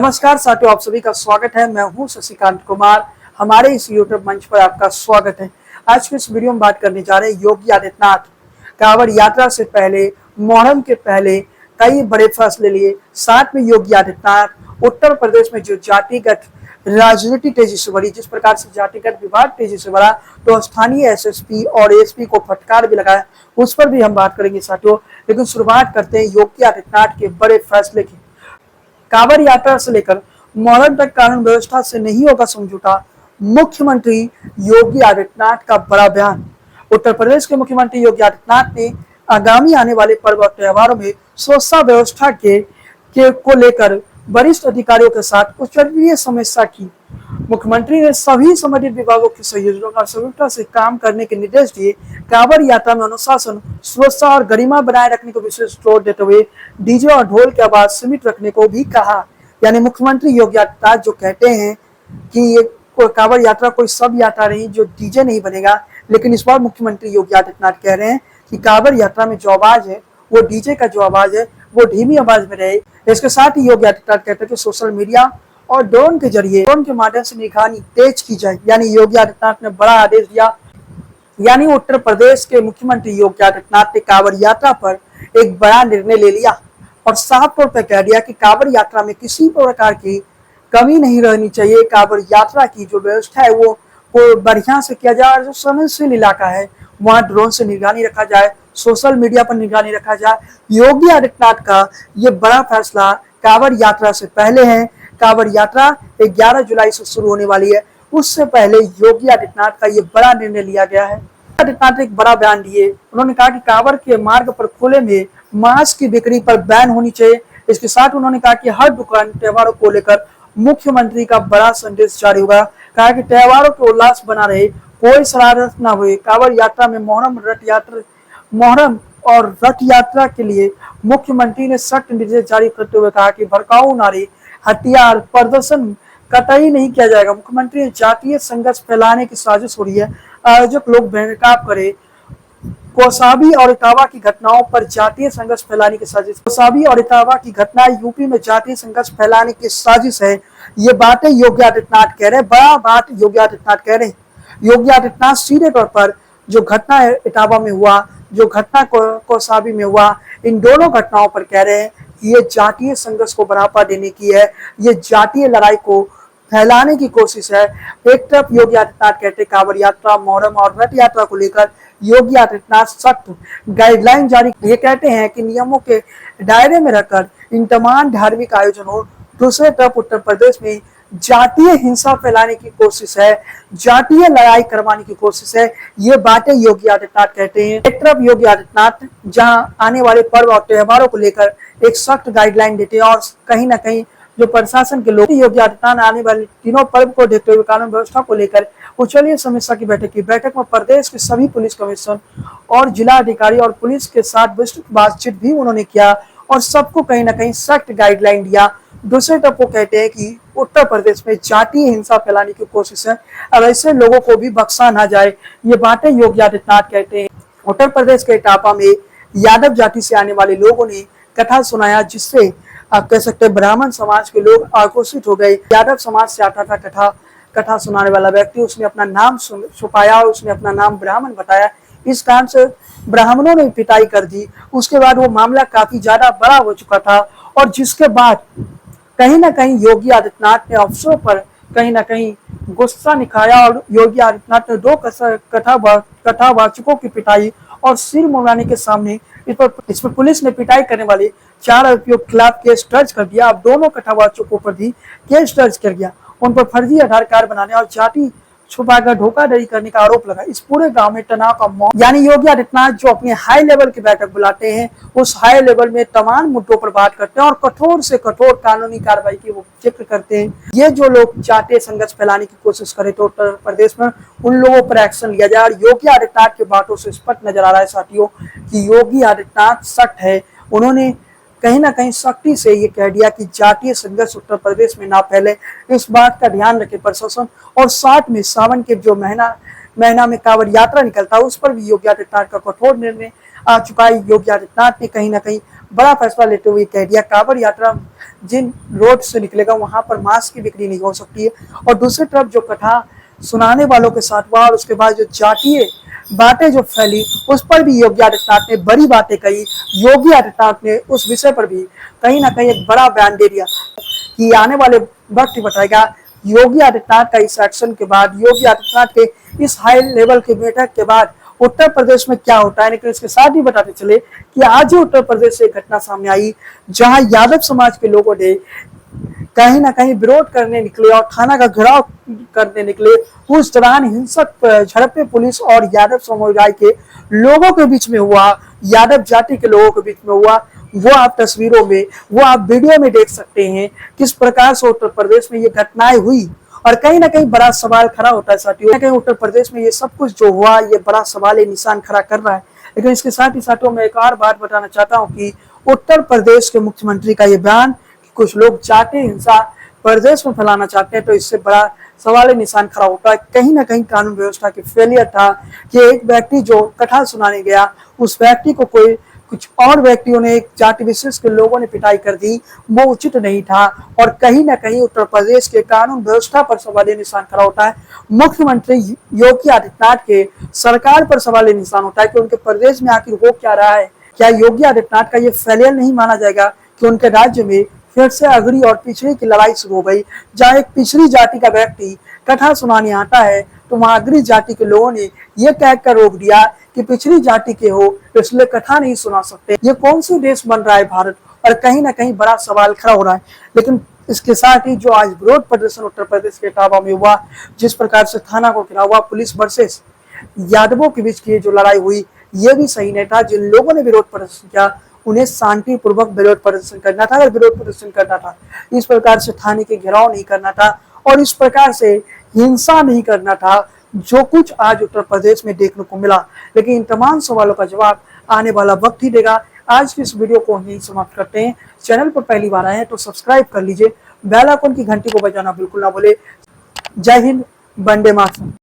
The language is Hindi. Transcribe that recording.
नमस्कार साथियों, आप सभी का स्वागत है। मैं हूं शशिकांत कुमार। हमारे इस यूट्यूब मंच पर आपका स्वागत है। आज की इस वीडियो में बात करने जा रहे हैं योगी आदित्यनाथ कांवड़ यात्रा से पहले, मुहर्रम के पहले कई बड़े फैसले लिए। साथ में योगी आदित्यनाथ उत्तर प्रदेश में जो जातिगत राजनीति तेजी से बढ़ी, जिस प्रकार से जातिगत विवाद तेजी से बढ़ा, तो स्थानीय एसएसपी और एसपी को फटकार भी लगाया, उस पर भी हम बात करेंगे साथियों। लेकिन शुरुआत करते हैं योगी आदित्यनाथ के बड़े फैसले की। कांवड़ यात्रा से लेकर मुहर्रम तक कानून व्यवस्था से नहीं होगा समझौता, मुख्यमंत्री योगी आदित्यनाथ का बड़ा बयान। उत्तर प्रदेश के मुख्यमंत्री योगी आदित्यनाथ ने आगामी आने वाले पर्व और त्योहारों में सुरक्षा व्यवस्था को लेकर वरिष्ठ अधिकारियों के साथ उच्च स्तरीय समीक्षा की। मुख्यमंत्री ने सभी संबंधित विभागों के सहयोगियों का संयुक्ता से काम करने के निर्देश दिए। कांवड़ यात्रा में अनुशासन, सुरक्षा और गरिमा बनाए रखने को विशेष जोर देते हुए डीजे और ढोल की आवाज सीमित रखने को भी कहा। यानी मुख्यमंत्री योगी आदित्यनाथ जो कहते हैं कि ये कांवड़ यात्रा कोई सब यात्रा नहीं जो डीजे नहीं बनेगा, लेकिन इस बार मुख्यमंत्री योगी आदित्यनाथ कह रहे हैं कि कांवड़ यात्रा में जो आवाज है, वो डीजे का जो आवाज है, वो धीमी आवाज में रहे। इसके साथ ही योगी आदित्यनाथ कहते हैं कि सोशल मीडिया और ड्रोन के जरिए, ड्रोन के माध्यम से निगरानी तेज की जाए। यानी योगी आदित्यनाथ ने बड़ा आदेश दिया। यानी उत्तर प्रदेश के मुख्यमंत्री योगी आदित्यनाथ ने कांवड़ यात्रा पर एक बड़ा निर्णय ले लिया और साफ तौर पर कह दिया कि कांवड़ यात्रा में किसी प्रकार की कमी नहीं रहनी चाहिए। कांवड़ यात्रा की जो व्यवस्था है वो बढ़िया से किया जाए। जो संवेदनशील इलाका है वहाँ ड्रोन से निगरानी रखा जाए, सोशल मीडिया पर निगरानी रखा जाए। योगी आदित्यनाथ का ये बड़ा फैसला कांवड़ यात्रा से पहले है। कांवड़ यात्रा 11 जुलाई से शुरू होने वाली है, उससे पहले योगी आदित्यनाथ का ये बड़ा निर्णय लिया गया है। आदित्यनाथ ने एक बड़ा बयान दिए। उन्होंने कहा कि कांवड़ के मार्ग पर खुले में मांस की बिक्री पर बैन होनी चाहिए। इसके साथ उन्होंने कहा कि हर दुकान त्योहारों को लेकर मुख्यमंत्री का बड़ा संदेश जारी होगा। कहा कि त्योहारों के उल्लास बना रहे, कोई शरारत न हुए। कांवड़ यात्रा में मुहर्रम और रथ यात्रा के लिए मुख्यमंत्री ने सख्त निर्देश जारी करते हुए कहा कि भड़काऊ नारे, हथियार, प्रदर्शन कतई नहीं किया जाएगा। मुख्यमंत्री ने जातीय संघर्ष फैलाने की साजिश हो रही है, आयोजक लोग बेनकाब करे। कौसाम्बी और इटावा की घटनाओं पर जातीय संघर्ष फैलाने की साजिश। कौसाम्बी और इटावा की घटना यूपी में जातीय संघर्ष फैलाने की साजिश है। ये बातें योगी आदित्यनाथ कह रहे हैं, बड़ा बात योगी आदित्यनाथ कह रहे हैं। योगी आदित्यनाथ सीधे तौर पर जो घटना इटावा में हुआ, जो घटना कौसाम्बी में हुआ, इन दोनों घटनाओं पर कह रहे हैं कि ये जातीय संघर्ष को बढ़ावा देने की है, ये जातीय लड़ाई को फैलाने की कोशिश है। एक तरफ योगी आदित्यनाथ कहते कांवड़ यात्रा, मुहर्रम और रथ यात्रा को लेकर योगी आदित्यनाथ सख्त गाइडलाइन जारी, ये कहते हैं कि नियमों के दायरे में रहकर इन तमाम धार्मिक आयोजन हो। दूसरे तरफ उत्तर प्रदेश में जातीय हिंसा फैलाने की कोशिश है, जातीय लड़ाई करवाने की कोशिश है। ये बातें योगी आदित्यनाथ कहते हैं। एक तरफ योगी आदित्यनाथ जहां आने वाले पर्व और त्योहारों को लेकर एक सख्त गाइडलाइन देते हैं और कहीं ना कहीं जो प्रशासन के लोग, योगी आदित्यनाथ आने वाले तीनों पर्व को देखते हुए कानून व्यवस्था को लेकर उच्चस्तरीय समीक्षा की बैठक की। बैठक में प्रदेश के सभी पुलिस कमिश्नर और जिला अधिकारी और पुलिस के साथ विस्तृत बातचीत भी उन्होंने किया और सबको कहीं ना कहीं सख्त गाइडलाइन दिया। दूसरे तरफ वो कहते हैं कि उत्तर प्रदेश में जातीय हिंसा फैलाने की कोशिश है, अब ऐसे लोगों को भी बख्शा ना जाए। ये बातें योगी आदित्यनाथ कहते हैं। उत्तर प्रदेश के इटावा में यादव जाति से आने वाले लोगों ने कथा सुनाया, जिससे आप कह सकते हैं ब्राह्मण समाज के लोग आक्रोशित हो गए। यादव समाज से आता था कथा सुनाने वाला व्यक्ति, उसने अपना नाम छुपाया, उसने अपना नाम ब्राह्मण बताया। इस कारण से ब्राह्मणों ने पिटाई कर दी। उसके बाद वो मामला काफी ज्यादा बड़ा हो चुका था और जिसके बाद कहीं ना कहीं योगी आदित्यनाथ ने अफसरों पर कहीं ना कहीं गुस्सा निकाला और योगी आदित्यनाथ ने 2 कथावाचकों की पिटाई और सिर मुड़ाने के सामने इस पर पुलिस ने पिटाई करने वाले 4 आरोपियों के खिलाफ केस दर्ज कर दिया। अब दोनों कथावाचकों पर भी केस दर्ज कर दिया। उन पर फर्जी आधार कार्ड बनाने और जाति छुपाकर धोखाधड़ी करने का आरोप लगा। इस पूरे गांव में तनाव का माहौल। यानी योगी आदित्यनाथ जो अपने हाई लेवल की बैठक बुलाते हैं, उस हाई लेवल में तमाम मुद्दों पर बात करते हैं और कठोर से कठोर कानूनी कार्रवाई की वो जिक्र करते हैं। ये जो लोग जातीय संघर्ष फैलाने की कोशिश करे तो उत्तर प्रदेश में उन लोगों पर एक्शन लिया जाए। और योगी आदित्यनाथ की बातों से स्पष्ट नजर आ रहा है साथियों कि योगी आदित्यनाथ सख्त है। उन्होंने कहीं ना कहीं सख्ती से ये कह दिया कि जातीय संघर्ष उत्तर प्रदेश में ना फैले, इस बात का ध्यान रखे प्रशासन। और साथ में सावन के जो महीना में कांवड़ यात्रा निकलता है, उस पर भी योगी आदित्यनाथ का कठोर निर्णय आ चुका है। योगी आदित्यनाथ ने कहीं ना कहीं बड़ा फैसला लेते हुए कह दिया कांवड़ यात्रा जिन रोड से निकलेगा वहां पर मांस की बिक्री नहीं हो सकती है। और दूसरी तरफ जो कथा सुनाने वालों के साथ हुआ और उसके बाद जो जातीय बातें जो फैली उस पर भी योगी आदित्यनाथ ने बड़ी बातें कही। योगी आदित्यनाथ ने उस विषय पर भी कहीं ना कहीं एक बड़ा बयान दे दिया कि आने वाले वक्त ही बताएगा योगी आदित्यनाथ का इस एक्शन के बाद, योगी आदित्यनाथ के इस हाई लेवल की बैठक के बाद उत्तर प्रदेश में क्या होता है। लेकिन इसके साथ ही बताते चले कि आज ही उत्तर प्रदेश से एक घटना सामने आई जहां यादव समाज के लोगों ने कहीं ना कहीं विरोध करने निकले और थाना का घेराव करने निकले। उस दौरान हिंसक झड़पें पुलिस और यादव समुदाय के लोगों के बीच में हुआ, यादव जाति के लोगों के बीच में हुआ। वो आप तस्वीरों में, वो आप वीडियो में देख सकते हैं किस प्रकार से उत्तर प्रदेश में ये घटनाएं हुई। और कहीं ना कहीं बड़ा सवाल खड़ा होता है साथियों, कहीं उत्तर प्रदेश में ये सब कुछ जो हुआ ये बड़ा सवाल निशान खड़ा कर रहा है। लेकिन इसके साथ ही साथियों मैं एक और बात बताना चाहता हूँ कि उत्तर प्रदेश के मुख्यमंत्री का ये बयान कि कुछ लोग जातीय हिंसा प्रदेश में फैलाना चाहते हैं, तो इससे बड़ा सवाल निशान खड़ा होता है। कहीं ना कहीं कानून व्यवस्था की फेलियर था कि एक व्यक्ति जो कथा सुनाने गया उस व्यक्ति को कोई कुछ और व्यक्तियों ने, एक जाति विशेष के लोगों ने पिटाई कर दी, वो उचित नहीं था। और कहीं ना कहीं उत्तर प्रदेश के कानून व्यवस्था पर सवाल निशान खड़ा होता है। मुख्यमंत्री योगी आदित्यनाथ के सरकार पर सवाल निशान होता है कि उनके प्रदेश में आखिर हो क्या रहा है। क्या योगी आदित्यनाथ का ये फेलियर नहीं माना जाएगा कि उनके राज्य में फिर से अगड़ी और पिछड़ी की लड़ाई शुरू हो गई, जहां एक पिछड़ी जाति का व्यक्ति कथा सुनाने आता है तो वहां अगड़ी जाति के लोगों ने यह कहकर रोक दिया कि पिछड़ी जाति के हो तो इसलिए कथा नहीं सुना सकते। ये कौन सी देश बन रहा है भारत। और कहीं ना कहीं बड़ा सवाल खड़ा हो रहा है। लेकिन इसके साथ ही जो आज विरोध प्रदर्शन उत्तर प्रदेश के इटावा में हुआ, जिस प्रकार से थाना को घेरा हुआ, पुलिस वर्सेस यादवों के बीच की जो लड़ाई हुई, ये भी सही नहीं था। जिन लोगों ने विरोध प्रदर्शन किया उन्हें शांतिपूर्वक विरोध प्रदर्शन करना था। अगर विरोध प्रदर्शन करना था इस प्रकार से थाने के घेराव नहीं करना था और इस प्रकार से हिंसा नहीं करना था जो कुछ आज उत्तर प्रदेश में देखने को मिला। लेकिन इन तमाम सवालों का जवाब आने वाला वक्त ही देगा। आज की इस वीडियो को यहीं समाप्त करते हैं। चैनल पर पहली बार आए हैं तो सब्सक्राइब कर लीजिए, बेल आइकन की घंटी को बजाना बिल्कुल ना भूले। जय हिंद, वंदे मातरम।